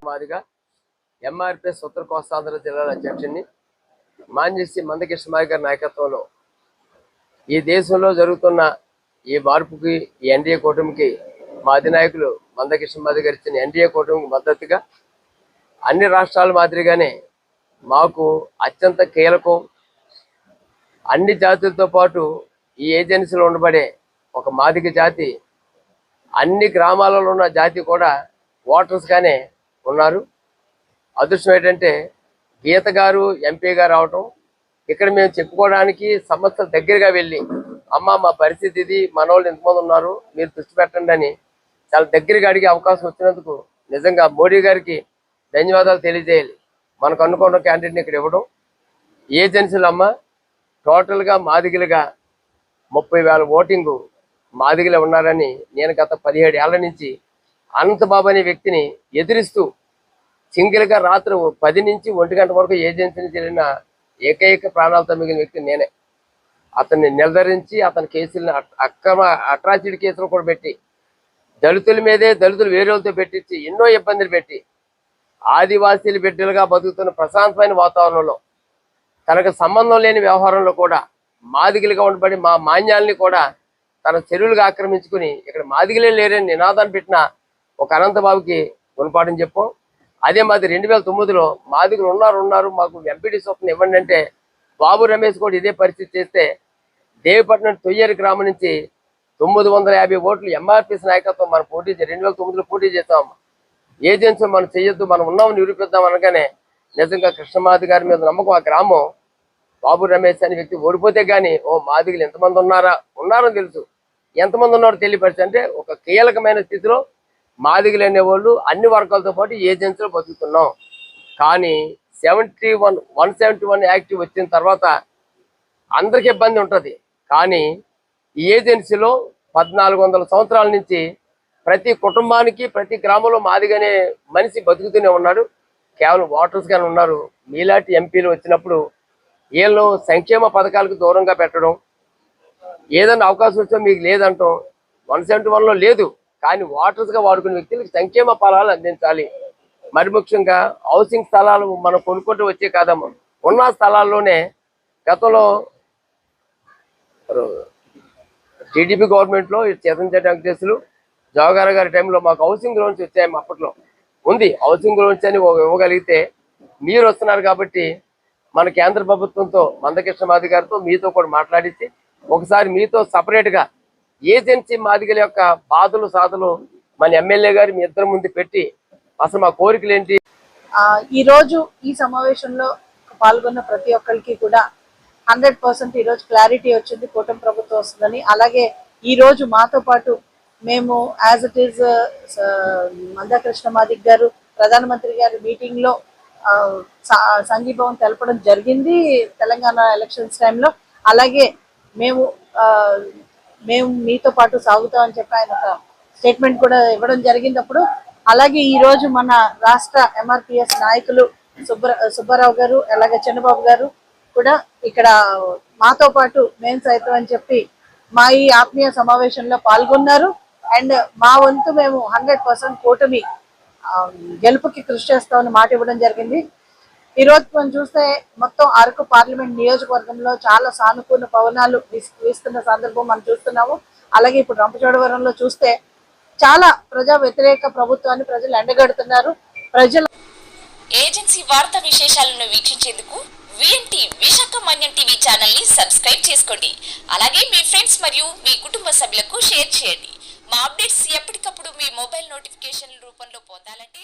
మాదిగా ఎంఆర్పిఎస్ ఉత్తర కోస్తాంధ్ర జిల్లాల అధ్యక్షుడిని మాంజేసి మందకృష్ణమాది గారి నాయకత్వంలో ఈ దేశంలో జరుగుతున్న ఈ మార్పుకి ఈ ఎన్డీఏ కూటమికి మా అధినాయకులు మందకృష్ణమాది గారు ఇచ్చిన ఎన్డీఏ కూటమికి మద్దతుగా అన్ని రాష్ట్రాల మాదిరిగానే మాకు అత్యంత కీలకం. అన్ని జాతులతో పాటు ఈ ఏజెన్సీలో ఉండబడే ఒక మాదిగ జాతి, అన్ని గ్రామాలలో ఉన్న జాతి కూడా ఓటర్స్గానే ఉన్నారు. అదృష్టం ఏంటంటే గీత గారు ఎంపీగా రావటం, ఇక్కడ మేము చెప్పుకోవడానికి సంస్థ దగ్గరగా వెళ్ళి అమ్మ మా పరిస్థితి ఇది, మన వాళ్ళు ఎంతమంది ఉన్నారు, మీరు దృష్టి పెట్టండి అని చాలా దగ్గరగా అడిగే అవకాశం వచ్చినందుకు నిజంగా మోడీ గారికి ధన్యవాదాలు తెలియజేయాలి. మనకు అనుకున్న క్యాండిడేట్ని ఇక్కడ ఇవ్వడం. ఏజెన్సీలు అమ్మ టోటల్గా మాదిగలుగా 30,000 ఓటింగు మాదిగలే ఉన్నారని నేను గత 17 ఏళ్ల నుంచి అనంతబాబు అనే వ్యక్తిని ఎదిరిస్తూ సింగిల్గా రాత్రి 10 నుంచి 1 గంట వరకు ఏజెన్సీని జరిగిన ఏకైక ప్రాణాలతో మిగిలిన వ్యక్తి నేనే. అతన్ని నిర్ధారించి అతని కేసులను అక్రమ అట్రాసిటీ కేసులు కూడా పెట్టి దళితుల మీదే దళితులు వేరేలతో పెట్టించి ఎన్నో ఇబ్బందులు పెట్టి ఆదివాసీల బిడ్డలుగా బతుకుతున్న ప్రశాంతమైన వాతావరణంలో తనకు సంబంధం లేని వ్యవహారంలో కూడా మాదిగలుగా ఉండబడి మా మాన్యాల్ని కూడా తన చెరువులుగా ఆక్రమించుకుని ఇక్కడ మాదిగలే లేరని నినాదాన్ని పెట్టిన ఒక అనంతబాబుకి గుణపాఠం చెప్పాం. అదే మాది 2009లో మాదిగలు ఉన్నారు మాకు ఎంపీటీ సొప్పును ఇవ్వండి అంటే బాబు రమేష్ కూడా ఇదే పరిస్థితి చేస్తే దేవిపట్నం తొయ్యేరు గ్రామం నుంచి 950 ఓట్లు ఎంఆర్పిఎస్ నాయకత్వం మనం 2009లో పోటీ చేస్తాం. ఏజెన్సీ మనం చేయొద్దు, మనం ఉన్నామని నిరూపిద్దాం అనగానే నిజంగా కృష్ణమాది గారి మీద నమ్మకం ఆ గ్రామం బాబు రమేష్ అనే వ్యక్తి ఓడిపోతే కానీ మాదిగలు ఎంతమంది ఉన్నారని తెలుసు, ఎంతమంది ఉన్నారో తెలియపరిచి అంటే ఒక కీలకమైన స్థితిలో మాదిగలు అనేవాళ్ళు అన్ని వర్గాలతో పాటు ఏజెన్సీలో బతుకుతున్నాం. కానీ 171 యాక్ట్ వచ్చిన తర్వాత అందరికి ఇబ్బంది ఉంటుంది. కానీ ఈ ఏజెన్సీలో 1400 సంవత్సరాల నుంచి ప్రతి కుటుంబానికి ప్రతి గ్రామంలో మాదిగనే మనిషి బతుకుతూనే ఉన్నాడు. కేవలం ఓటర్స్గానే ఉన్నారు. మీలాంటి ఎంపీలు వచ్చినప్పుడు వీళ్ళు సంక్షేమ పథకాలకు దూరంగా పెట్టడం, ఏదైనా అవకాశం వచ్చో మీకు లేదంటాం. 171లో లేదు, కానీ ఓటర్స్గా వాడుకునే వ్యక్తులకు సంక్షేమ ఫలాలు అందించాలి. మరి ముఖ్యంగా హౌసింగ్ స్థలాలు మనం కొనుక్కుంటూ వచ్చే కాదమ్మా, ఉన్న స్థలాల్లోనే గతంలో టీడీపీ గవర్నమెంట్లో చేతన్ అధ్యక్షులు జవహర్ గారి టైంలో మాకు హౌసింగ్ లోన్స్ వచ్చాయి. అప్పట్లో ఉంది హౌసింగ్ లోన్స్ అని ఇవ్వగలిగితే మీరు వస్తున్నారు కాబట్టి మన కేంద్ర ప్రభుత్వంతో మందకృష్ణమాది గారితో మీతో కూడా మాట్లాడించి ఒకసారి మీతో సపరేట్గా ఏజెన్సీ మాదిగల యొక్క బాధలు సాధలు మన ఎమ్మెల్యే గారు మీ ఇద్దరు ముందు పెట్టి అసలు మా కోరికలు ఏంటి. ఈరోజు ఈ సమావేశంలో పాల్గొన్న ప్రతి ఒక్కరికి కూడా 100% ఈరోజు క్లారిటీ వచ్చింది, కూటమి ప్రభుత్వం వస్తుందని. అలాగే ఈరోజు మాతో పాటు మేము యాజ్ ఇట్ ఈజ్ మందకృష్ణమాది గారు ప్రధానమంత్రి గారి మీటింగ్లో సంఘీభావం తెలపడం జరిగింది తెలంగాణ ఎలక్షన్స్ టైంలో. అలాగే మేము మీతో పాటు సాగుతామని చెప్పి ఆయన ఒక స్టేట్మెంట్ కూడా ఇవ్వడం జరిగింది అప్పుడు. అలాగే ఈరోజు మన రాష్ట్ర ఎంఆర్పిఎస్ నాయకులు సుబ్బారావు గారు అలాగే చంద్రబాబు గారు కూడా ఇక్కడ మాతో పాటు మేము సైతం అని చెప్పి మా ఈ ఆత్మీయ సమావేశంలో పాల్గొన్నారు. అండ్ మా వంతు మేము 100% కూటమి గెలుపుకి కృషి చేస్తామని మాట ఇవ్వడం జరిగింది. ఈరోజు మనం చూస్తే మొత్తం అరకు పార్లమెంట్ నియోజకవర్గంలో చాలా సానుకూల పవనాలు వీస్తున్న సందర్భం మనం చూస్తున్నాము. అలాగే ఇప్పుడు రంపచోడవరంలో చూస్తే చాలా ప్రజా వ్యతిరేక ప్రభుత్వాన్ని ప్రజలు ఎండగడుతున్నారు. ప్రజలు ఏజెన్సీ వార్తా విశేషాలను వీక్షించేందుకు VNT విశాఖ మన్యం టీవీ ఛానల్ ని సబ్స్క్రైబ్ చేసుకోండి. అలాగే మీ ఫ్రెండ్స్ మరియు మీ కుటుంబ సభ్యులకు షేర్ చేయండి. మా అప్డేట్స్ ఎప్పటికప్పుడు మీ మొబైల్ నోటిఫికేషన్ రూపంలో పొందాలంటే